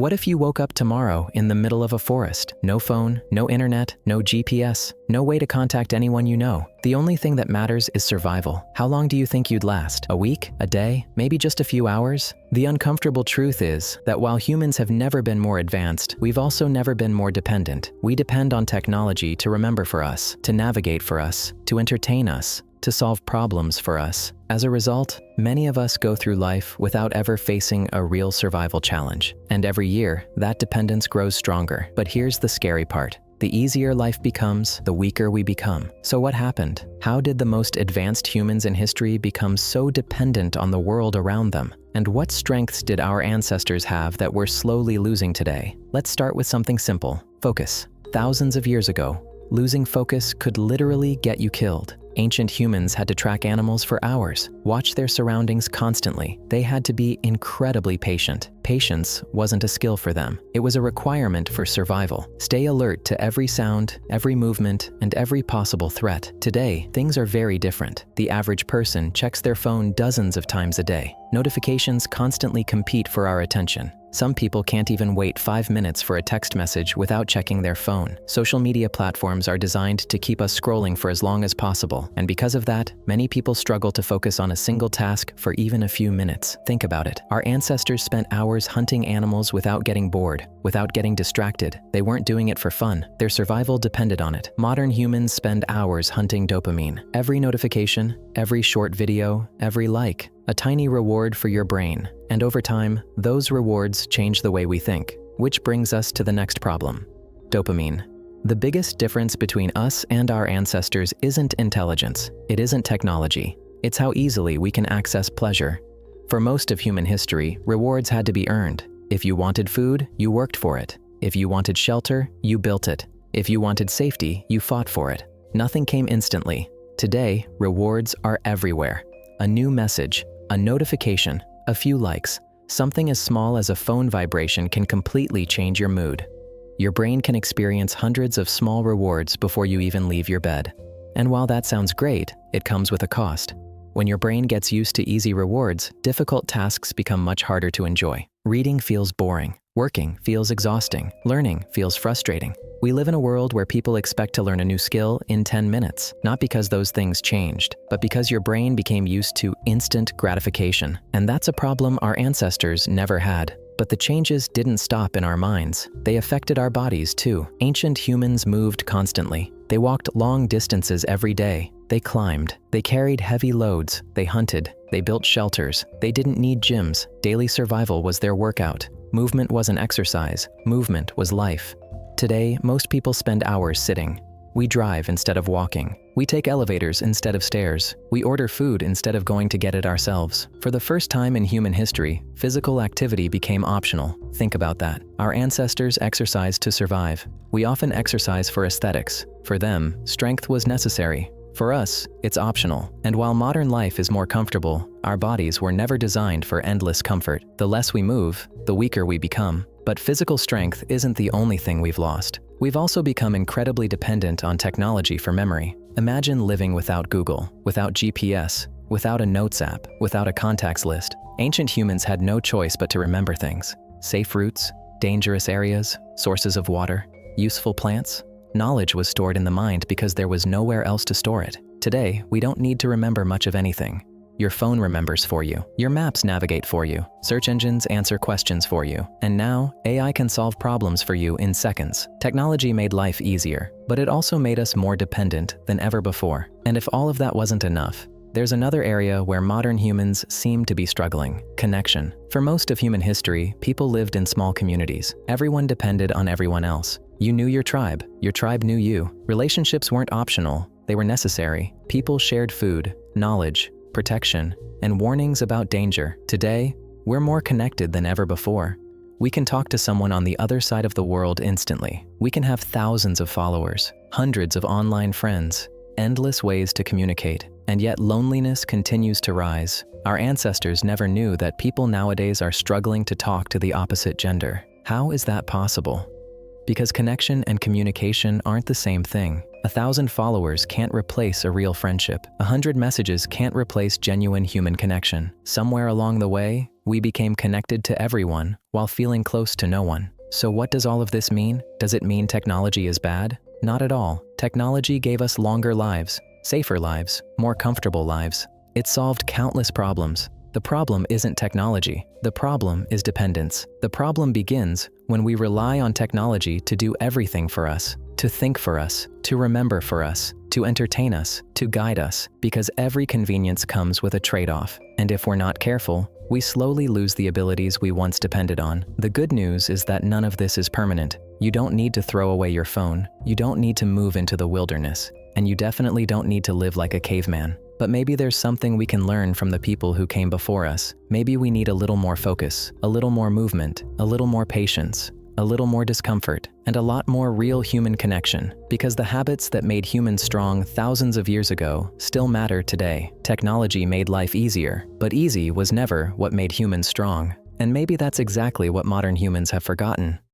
What if you woke up tomorrow in the middle of a forest? No phone, no internet, no GPS, no way to contact anyone you know. The only thing that matters is survival. How long do you think you'd last? A week? A day? Maybe just a few hours? The uncomfortable truth is that while humans have never been more advanced, we've also never been more dependent. We depend on technology to remember for us, to navigate for us, to entertain us, to solve problems for us. As a result, many of us go through life without ever facing a real survival challenge. And every year, that dependence grows stronger. But here's the scary part. The easier life becomes, the weaker we become. So what happened? How did the most advanced humans in history become so dependent on the world around them? And what strengths did our ancestors have that we're slowly losing today? Let's start with something simple: focus. Thousands of years ago, losing focus could literally get you killed. Ancient humans had to track animals for hours, watch their surroundings constantly. They had to be incredibly patient. Patience wasn't a skill for them. It was a requirement for survival. Stay alert to every sound, every movement, and every possible threat. Today, things are very different. The average person checks their phone dozens of times a day. Notifications constantly compete for our attention. Some people can't even wait 5 minutes for a text message without checking their phone. Social media platforms are designed to keep us scrolling for as long as possible. And because of that, many people struggle to focus on a single task for even a few minutes. Think about it. Our ancestors spent hours hunting animals without getting bored, without getting distracted. They weren't doing it for fun. Their survival depended on it. Modern humans spend hours hunting dopamine. Every notification, every short video, every like, a tiny reward for your brain. And over time, those rewards change the way we think. Which brings us to the next problem: dopamine. The biggest difference between us and our ancestors isn't intelligence. It isn't technology. It's how easily we can access pleasure. For most of human history, rewards had to be earned. If you wanted food, you worked for it. If you wanted shelter, you built it. If you wanted safety, you fought for it. Nothing came instantly. Today, rewards are everywhere. A new message, a notification, a few likes, something as small as a phone vibration can completely change your mood. Your brain can experience hundreds of small rewards before you even leave your bed. And while that sounds great, it comes with a cost. When your brain gets used to easy rewards, difficult tasks become much harder to enjoy. Reading feels boring. Working feels exhausting. Learning feels frustrating. We live in a world where people expect to learn a new skill in 10 minutes, not because those things changed, but because your brain became used to instant gratification. And that's a problem our ancestors never had. But the changes didn't stop in our minds. They affected our bodies too. Ancient humans moved constantly. They walked long distances every day. They climbed. They carried heavy loads. They hunted. They built shelters. They didn't need gyms. Daily survival was their workout. Movement wasn't exercise. Movement was life. Today, most people spend hours sitting. We drive instead of walking. We take elevators instead of stairs. We order food instead of going to get it ourselves. For the first time in human history, physical activity became optional. Think about that. Our ancestors exercised to survive. We often exercise for aesthetics. For them, strength was necessary. For us, it's optional. And while modern life is more comfortable, our bodies were never designed for endless comfort. The less we move, the weaker we become. But physical strength isn't the only thing we've lost. We've also become incredibly dependent on technology for memory. Imagine living without Google, without GPS, without a notes app, without a contacts list. Ancient humans had no choice but to remember things. Safe routes, dangerous areas, sources of water, useful plants. Knowledge was stored in the mind because there was nowhere else to store it. Today, we don't need to remember much of anything. Your phone remembers for you. Your maps navigate for you. Search engines answer questions for you. And now, AI can solve problems for you in seconds. Technology made life easier, but it also made us more dependent than ever before. And if all of that wasn't enough, there's another area where modern humans seem to be struggling: connection. For most of human history, people lived in small communities. Everyone depended on everyone else. You knew your tribe knew you. Relationships weren't optional, they were necessary. People shared food, knowledge, protection, and warnings about danger. Today, we're more connected than ever before. We can talk to someone on the other side of the world instantly. We can have thousands of followers, hundreds of online friends, endless ways to communicate, and yet loneliness continues to rise. Our ancestors never knew that people nowadays are struggling to talk to the opposite gender. How is that possible? Because connection and communication aren't the same thing. 1,000 followers can't replace a real friendship. 100 messages can't replace genuine human connection. Somewhere along the way, we became connected to everyone while feeling close to no one. So what does all of this mean? Does it mean technology is bad? Not at all. Technology gave us longer lives, safer lives, more comfortable lives. It solved countless problems. The problem isn't technology. The problem is dependence. The problem begins when we rely on technology to do everything for us, to think for us, to remember for us, to entertain us, to guide us, because every convenience comes with a trade-off. And if we're not careful, we slowly lose the abilities we once depended on. The good news is that none of this is permanent. You don't need to throw away your phone. You don't need to move into the wilderness. And you definitely don't need to live like a caveman. But maybe there's something we can learn from the people who came before us. Maybe we need a little more focus, a little more movement, a little more patience, a little more discomfort, and a lot more real human connection. Because the habits that made humans strong thousands of years ago still matter today. Technology made life easier, but easy was never what made humans strong. And maybe that's exactly what modern humans have forgotten.